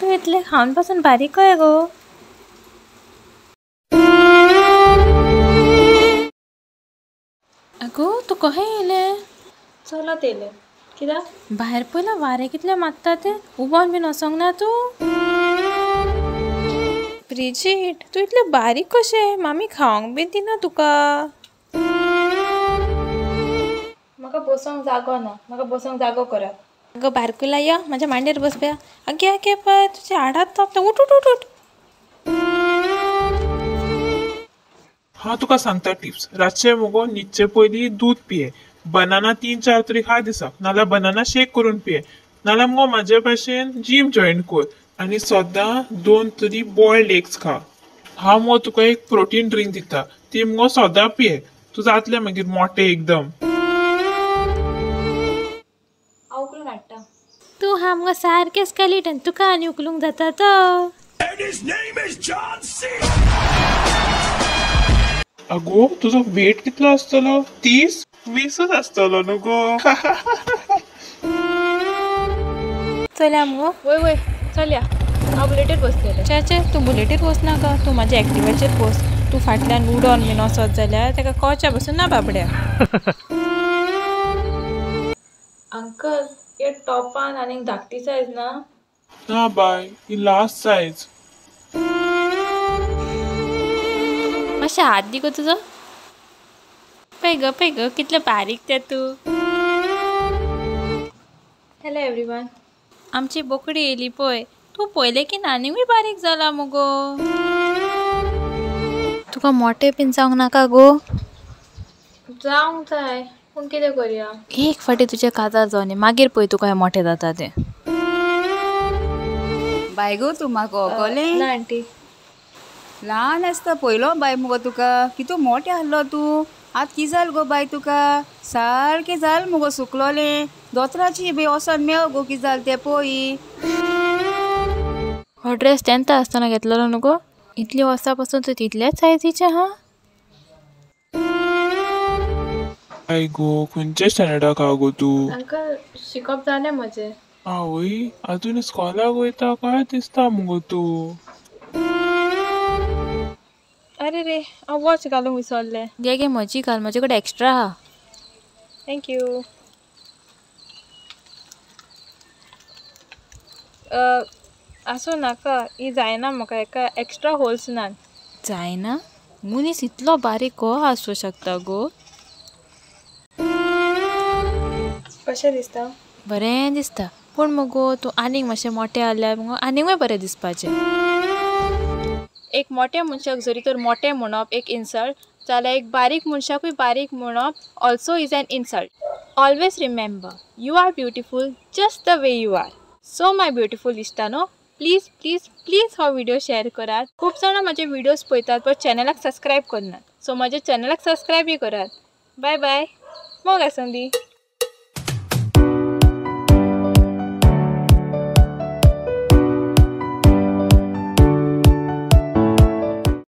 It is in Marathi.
तू इतले खाऊन पासून बारीक काय गो? अगो तू कहे येले? चलत येले कित्याक? बाहेर पयला वारे कितले मारता ते उबोन बीन वसोंक ना तू? ब्रिजिट तू इतले बारीक कशें? मामी खावंक बीन दिना तुका? म्हाका बसोंक जागो ना, म्हाका बसोंक जागो करात. अगं बारकुला या माझ्या मांडीर बस बया. आगे आगे पळय तुझे हाडात तापता. उठ उठ उठ उठ. हाँ तुका सांगता टिप्स. रातचे मुगो न्हिदचे पयलीं दूध पिये. बनाना 3-4 तरी खा दिसाक. नाल्यार बनाना शेक करून पिये. नाल्यार मुगो म्हाजे भाशेन जिम जॉईन कर. आनी सदां 2 तरी बॉयल्ड एग्स खा. हांव मुगो तुका एक प्रोटीन ड्रिंक दिता. ती मुगो सदां पिये. तू जातलें मागीर मोटें एकदम. हांव उखलून हाडटा. तू हा मग सारकें स्केलेटन तुका आनी उखलूंक जाता तो. अगो तुजो वेट कितलो आसतलो? 30-20 आसतलो न्हू गो. चल्या मुगो. वय वय चलया. हांव बुलेटीर बसलेलें. चे तू बुलेटीर वचनाका. तू माझ्या एक्टिवाचेर बस. तू फाटल्यान उडोन बीन वचत जाल्यार तेका कळच्या बसून ना बाबड्या. अंकल हे टॉपान आनी धाकटी सायज ना? ना बाय ही लास्ट सायज. मातशें हात दी गो तुजो. पळय ग कितले बारीक ते तू. Hello everyone. आमची बोकडी येयली पळय. तू पळयलें की आनीकूय बारीक जाला मुगो. तुका मोठे बीन जावंक नाका गो. जावंक जाय पूण कितें करया? एक फाटी तुजे काजार जावन मागीर पळय तुका हे मोठे जाता ते. बाय गो तू म्हाका कळ्ळें? ना आंटी. ल्हान आसता पयलो बाय मुगो तुका. कितू मोठे आहलो तू. आत की जाल गो बाय तुका? सारकें जाल मुगो सुकलोलें. दोतराची बी वोसोन मेळ गो की जाल तें पळय. हो ड्रेस 10th आसतना घेतलेलो न्हू गो. इतली वर्सां पासून तू तितल्याच सायजीचे हा. काय गो खंयच्या स्टँडर्डाक हा गो तू? अंकल शिकप जालें म्हजें. आवय अजून इस्कॉलाक वयता काय दिसता मुगो तू. अरे रे हांव वॉच घालूंक विसरलें. घे म्हजी घाल. म्हजे कडेन एक्स्ट्रा हा. थँक्यू. आसूं नाका ही जायना म्हाका. हेका एक्स्ट्रा होल्स नात. जायना? मनीस इतलो बारीक को आसूं शकता गो. कशें दिसता? बरें दिसता. पूण मुगो तू आनीक मातशें मोटें जाल्यार मुगो आनीकूय बरें दिसपाचें. एक मोठ्या मनशाक जरी तर मोठें म्हणप एक इन्सल्ट जाल्यार एक बारीक मनशाकूय बारीक म्हणप also is an insult. Always remember you are beautiful just the way you are. So my beautiful इश्टानो प्लीज प्लीज प्लीज हो व्हिडिओ शेअर करात. खूब जाणां म्हाजे व्हिडिओज पळयतात पण चॅनलाक सबस्क्रायब करनात. सो म्हाज्या चॅनलाक सबस्क्रायबूय करात. Bye bye. मोग आसूं दी.